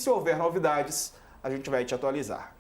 se houver novidades, a gente vai te atualizar.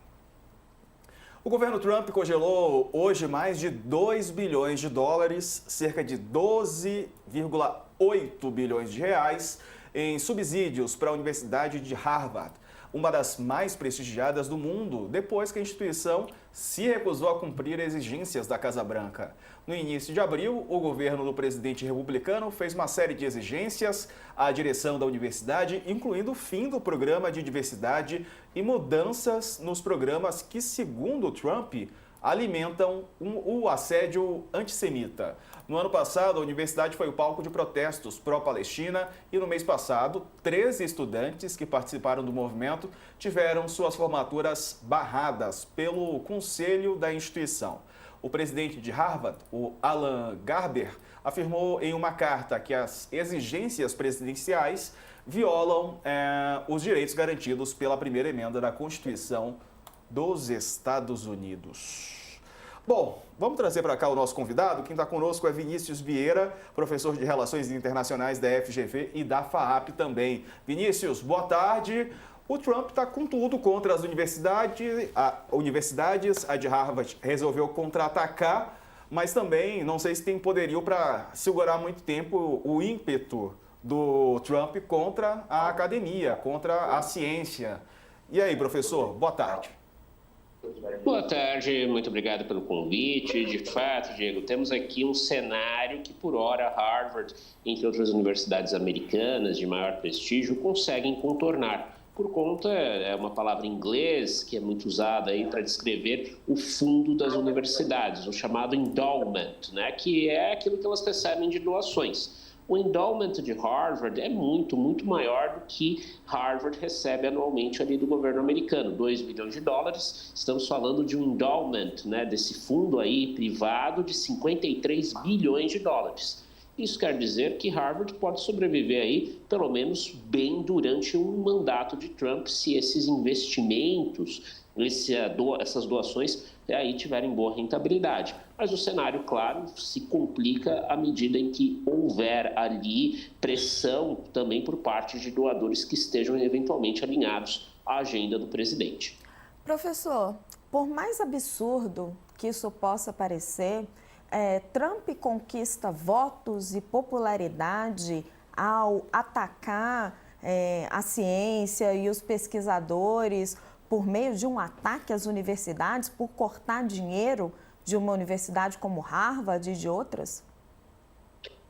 O governo Trump congelou hoje mais de 2 bilhões de dólares, cerca de 12,8 bilhões de reais, em subsídios para a Universidade de Harvard, uma das mais prestigiadas do mundo, depois que a instituição se recusou a cumprir exigências da Casa Branca. No início de abril, o governo do presidente republicano fez uma série de exigências à direção da universidade, incluindo o fim do programa de diversidade e mudanças nos programas que, segundo Trump, alimentam o assédio antissemita. No ano passado, a universidade foi o palco de protestos pró-Palestina e no mês passado, 13 estudantes que participaram do movimento tiveram suas formaturas barradas pelo conselho da instituição. O presidente de Harvard, o Alan Garber, afirmou em uma carta que as exigências presidenciais violam os direitos garantidos pela primeira emenda da Constituição dos Estados Unidos. Bom, vamos trazer para cá o nosso convidado. Quem está conosco é Vinícius Vieira, professor de Relações Internacionais da FGV e da FAAP também. Vinícius, boa tarde. O Trump está com tudo contra as universidades. A de Harvard resolveu contra-atacar, mas também não sei se tem poderio para segurar muito tempo o ímpeto do Trump contra a academia, contra a ciência. E aí, professor, boa tarde. Boa tarde, muito obrigado pelo convite. De fato, Diego, temos aqui um cenário que, por hora, Harvard, entre outras universidades americanas de maior prestígio, conseguem contornar. Por conta, é uma palavra em inglês que é muito usada aí para descrever o fundo das universidades, o chamado endowment, né, que é aquilo que elas recebem de doações. O endowment de Harvard é muito maior do que Harvard recebe anualmente ali do governo americano, 2 bilhões de dólares. Estamos falando de um endowment, né, desse fundo aí privado de 53 bilhões de dólares. Isso quer dizer que Harvard pode sobreviver aí, pelo menos bem durante um mandato de Trump, se esses investimentos, essas doações aí tiverem boa rentabilidade. Mas o cenário, claro, se complica à medida em que houver ali pressão também por parte de doadores que estejam eventualmente alinhados à agenda do presidente. Professor, por mais absurdo que isso possa parecer, Trump conquista votos e popularidade ao atacar a ciência e os pesquisadores por meio de um ataque às universidades, por cortar dinheiro de uma universidade como Harvard e de outras?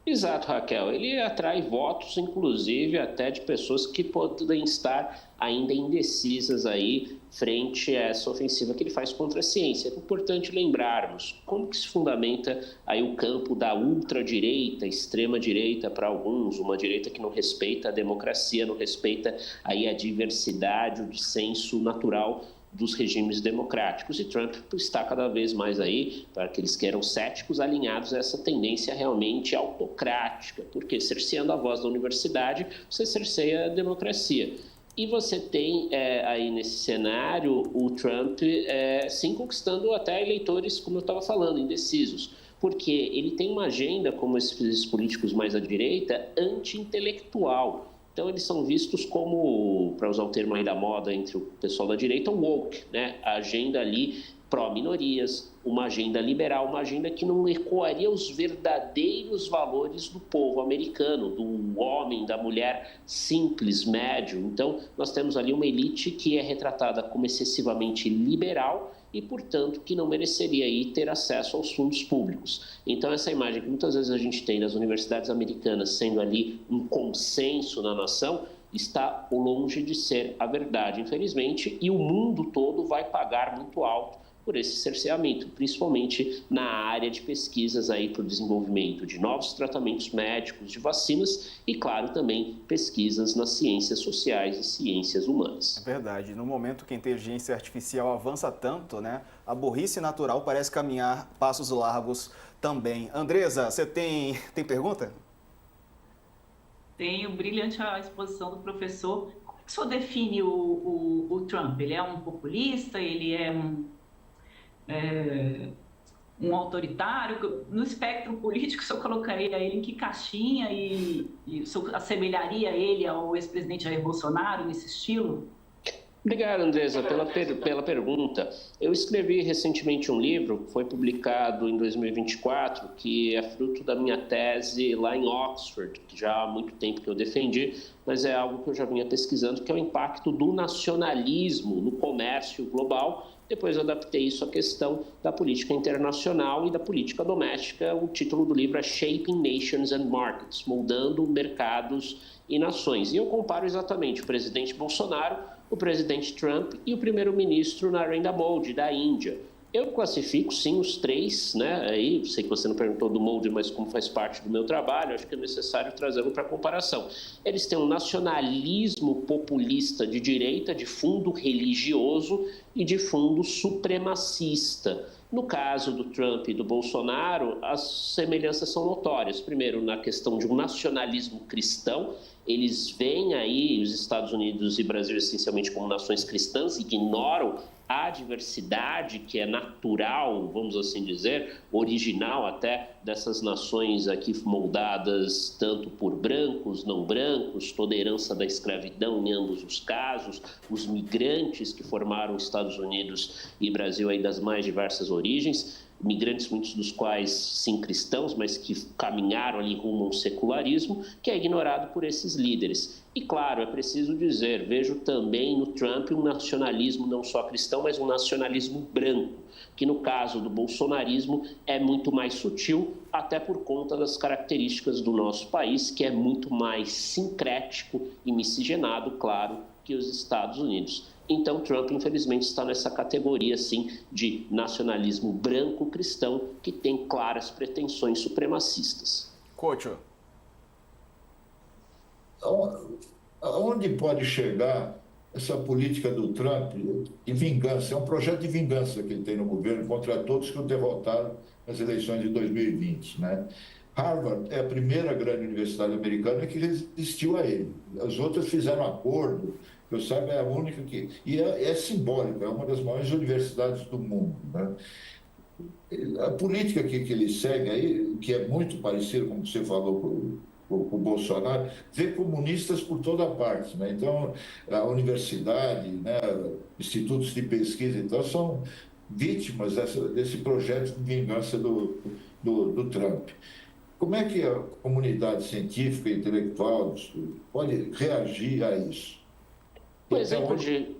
Exato, Raquel. Ele atrai votos, inclusive, até de pessoas que podem estar ainda indecisas aí frente a essa ofensiva que ele faz contra a ciência. É importante lembrarmos como que se fundamenta aí o campo da ultradireita, extrema-direita para alguns, uma direita que não respeita a democracia, não respeita aí a diversidade, o dissenso natural dos regimes democráticos. E Trump está cada vez mais aí, para aqueles que eram céticos, alinhados a essa tendência realmente autocrática, porque cerceando a voz da universidade, você cerceia a democracia. E você tem aí nesse cenário o Trump sim conquistando até eleitores, como eu estava falando, indecisos, porque ele tem uma agenda, como esses políticos mais à direita, anti-intelectual. Então, eles são vistos como, para usar o termo aí da moda entre o pessoal da direita, woke, né? A agenda ali pró-minorias, uma agenda liberal, uma agenda que não ecoaria os verdadeiros valores do povo americano, do homem, da mulher simples, médio. Então, nós temos ali uma elite que é retratada como excessivamente liberal e, portanto, que não mereceria aí ter acesso aos fundos públicos. Então, essa imagem que muitas vezes a gente tem das universidades americanas sendo ali um consenso na nação, está longe de ser a verdade, infelizmente, e o mundo todo vai pagar muito alto por esse cerceamento, principalmente na área de pesquisas aí para o desenvolvimento de novos tratamentos médicos, de vacinas e, claro, também pesquisas nas ciências sociais e ciências humanas. É verdade. No momento que a inteligência artificial avança tanto, né, a burrice natural parece caminhar passos largos também. Andresa, você tem pergunta? Tenho, brilhante a exposição do professor. Como é que o senhor define o Trump? Ele é um populista? Ele é um autoritário? No espectro político, o senhor colocaria ele em que caixinha e o senhor assemelharia ele ao ex-presidente Jair Bolsonaro nesse estilo? Obrigado, Andresa, pela pergunta. Eu escrevi recentemente um livro, foi publicado em 2024, que é fruto da minha tese lá em Oxford, que já há muito tempo que eu defendi, mas é algo que eu já vinha pesquisando, que é o impacto do nacionalismo no comércio global. Depois eu adaptei isso à questão da política internacional e da política doméstica. O título do livro é Shaping Nations and Markets, moldando mercados e nações. E eu comparo exatamente o presidente Bolsonaro, o presidente Trump e o primeiro-ministro Narendra Modi, da Índia. Eu classifico, sim, os três, né? Aí, sei que você não perguntou do Modi, mas como faz parte do meu trabalho, acho que é necessário trazê-lo para comparação. Eles têm um nacionalismo populista de direita, de fundo religioso e de fundo supremacista. No caso do Trump e do Bolsonaro, as semelhanças são notórias. Primeiro, na questão de um nacionalismo cristão, eles veem aí os Estados Unidos e Brasil essencialmente como nações cristãs, ignoram a diversidade que é natural, vamos assim dizer, original até dessas nações aqui moldadas tanto por brancos, não brancos, toda a herança da escravidão em ambos os casos, os migrantes que formaram Estados Unidos e Brasil aí das mais diversas origens, migrantes, muitos dos quais, sim, cristãos, mas que caminharam ali rumo ao secularismo, que é ignorado por esses líderes. E, claro, é preciso dizer, vejo também no Trump um nacionalismo não só cristão, mas um nacionalismo branco, que no caso do bolsonarismo é muito mais sutil, até por conta das características do nosso país, que é muito mais sincrético e miscigenado, claro, que os Estados Unidos. Então, Trump, infelizmente, está nessa categoria, sim, de nacionalismo branco-cristão, que tem claras pretensões supremacistas. Couto. Aonde pode chegar essa política do Trump de vingança? É um projeto de vingança que ele tem no governo contra todos que o derrotaram nas eleições de 2020, né? Harvard é a primeira grande universidade americana que resistiu a ele. As outras fizeram acordo, que eu saiba é a única que... E é simbólica, é uma das maiores universidades do mundo, né? A política que ele segue aí, que é muito parecida, como você falou, com o Bolsonaro, vê comunistas por toda parte, né? Então, a universidade, né, institutos de pesquisa, então, são vítimas desse projeto de vingança do Trump. Como é que a comunidade científica e intelectual pode reagir a isso? Um exemplo de...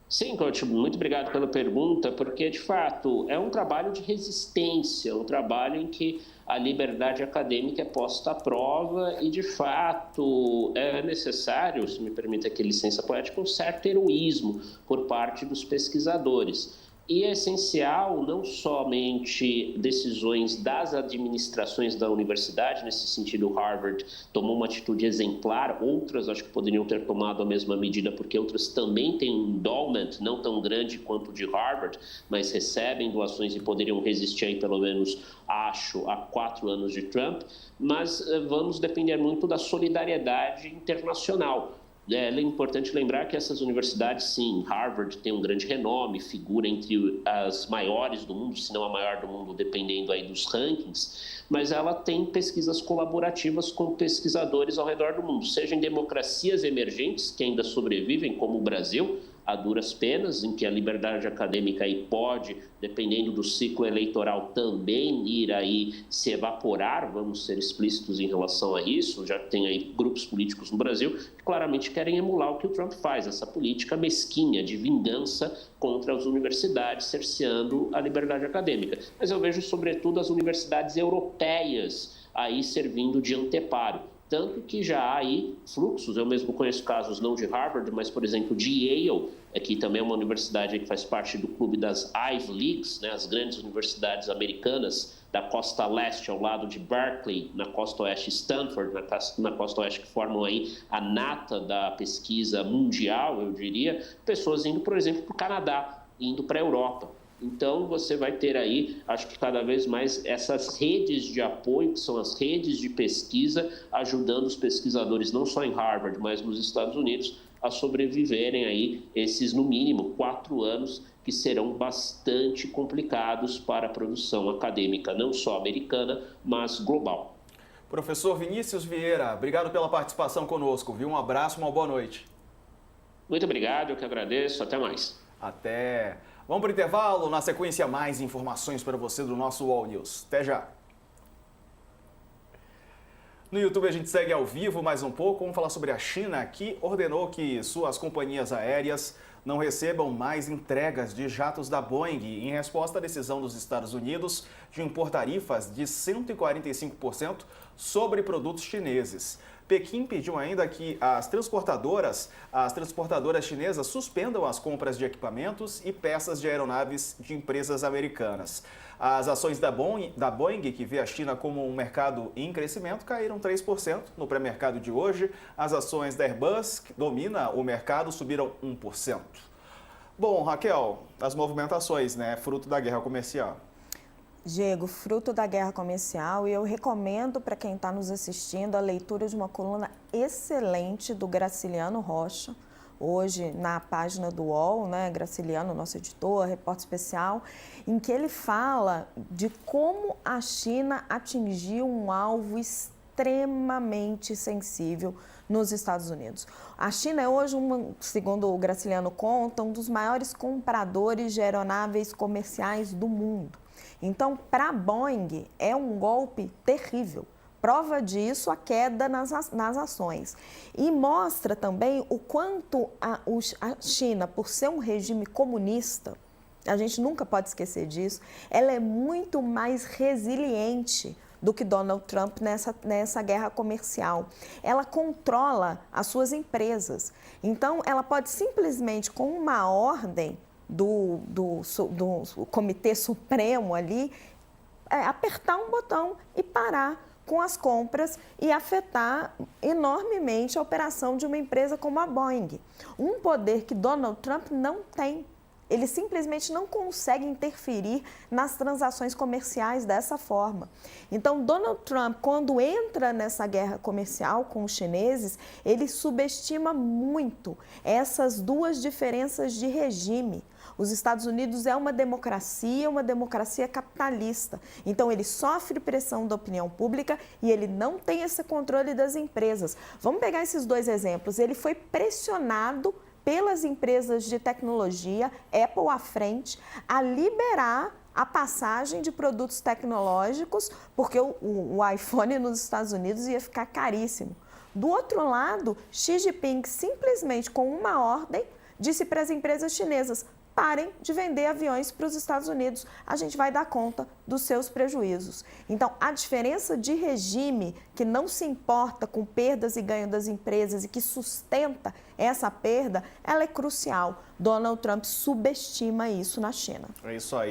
Sim, Couto, muito obrigado pela pergunta, porque, de fato, é um trabalho de resistência, um trabalho em que a liberdade acadêmica é posta à prova e, de fato, é necessário, se me permite aqui licença poética, um certo heroísmo por parte dos pesquisadores. E é essencial não somente decisões das administrações da universidade, nesse sentido Harvard tomou uma atitude exemplar, outras acho que poderiam ter tomado a mesma medida, porque outras também têm um endowment não tão grande quanto o de Harvard, mas recebem doações e poderiam resistir aí pelo menos, acho, a 4 anos de Trump, mas vamos depender muito da solidariedade internacional. É importante lembrar que essas universidades, sim, Harvard tem um grande renome, figura entre as maiores do mundo, se não a maior do mundo, dependendo aí dos rankings, mas ela tem pesquisas colaborativas com pesquisadores ao redor do mundo, seja em democracias emergentes, que ainda sobrevivem, como o Brasil, a duras penas, em que a liberdade acadêmica aí pode, dependendo do ciclo eleitoral, também ir aí se evaporar, vamos ser explícitos em relação a isso, já tem aí grupos políticos no Brasil que claramente querem emular o que o Trump faz, essa política mesquinha de vingança contra as universidades, cerceando a liberdade acadêmica. Mas eu vejo, sobretudo, as universidades europeias aí servindo de anteparo. Tanto que já há aí fluxos, eu mesmo conheço casos não de Harvard, mas, por exemplo, de Yale, que também é uma universidade que faz parte do clube das Ivy Leagues, né, as grandes universidades americanas da costa leste, ao lado de Berkeley, na costa oeste Stanford, na costa oeste, que formam aí a nata da pesquisa mundial, eu diria, pessoas indo, por exemplo, para o Canadá, indo para a Europa. Então, você vai ter aí, acho que cada vez mais, essas redes de apoio, que são as redes de pesquisa, ajudando os pesquisadores, não só em Harvard, mas nos Estados Unidos, a sobreviverem aí esses, no mínimo, 4 anos, que serão bastante complicados para a produção acadêmica, não só americana, mas global. Professor Vinícius Vieira, obrigado pela participação conosco, viu? Um abraço, uma boa noite. Muito obrigado, eu que agradeço. Até mais. Até. Vamos para o intervalo. Na sequência, mais informações para você do nosso UOL News. Até já. No YouTube a gente segue ao vivo mais um pouco. Vamos falar sobre a China, que ordenou que suas companhias aéreas não recebam mais entregas de jatos da Boeing em resposta à decisão dos Estados Unidos de impor tarifas de 145% sobre produtos chineses. Pequim pediu ainda que as transportadoras chinesas suspendam as compras de equipamentos e peças de aeronaves de empresas americanas. As ações da Boeing, que vê a China como um mercado em crescimento, caíram 3% no pré-mercado de hoje. As ações da Airbus, que domina o mercado, subiram 1%. Bom, Raquel, as movimentações, né, fruto da guerra comercial. Diego, fruto da guerra comercial, e eu recomendo para quem está nos assistindo a leitura de uma coluna excelente do Graciliano Rocha, hoje na página do UOL, né, Graciliano, nosso editor, repórter especial, em que ele fala de como a China atingiu um alvo extremamente sensível nos Estados Unidos. A China é hoje, segundo o Graciliano conta, um dos maiores compradores de aeronaves comerciais do mundo. Então, para a Boeing, é um golpe terrível. Prova disso a queda nas ações. E mostra também o quanto a China, por ser um regime comunista, a gente nunca pode esquecer disso, ela é muito mais resiliente do que Donald Trump nessa guerra comercial. Ela controla as suas empresas. Então, ela pode simplesmente, com uma ordem do Comitê Supremo ali, apertar um botão e parar com as compras e afetar enormemente a operação de uma empresa como a Boeing. Um poder que Donald Trump não tem. Ele simplesmente não consegue interferir nas transações comerciais dessa forma. Então, Donald Trump, quando entra nessa guerra comercial com os chineses, ele subestima muito essas duas diferenças de regime. Os Estados Unidos é uma democracia capitalista. Então, ele sofre pressão da opinião pública e ele não tem esse controle das empresas. Vamos pegar esses dois exemplos. Ele foi pressionado pelas empresas de tecnologia, Apple à frente, a liberar a passagem de produtos tecnológicos, porque o iPhone nos Estados Unidos ia ficar caríssimo. Do outro lado, Xi Jinping simplesmente com uma ordem disse para as empresas chinesas: parem de vender aviões para os Estados Unidos, a gente vai dar conta dos seus prejuízos. Então, a diferença de regime que não se importa com perdas e ganhos das empresas e que sustenta essa perda, ela é crucial. Donald Trump subestima isso na China. É isso aí.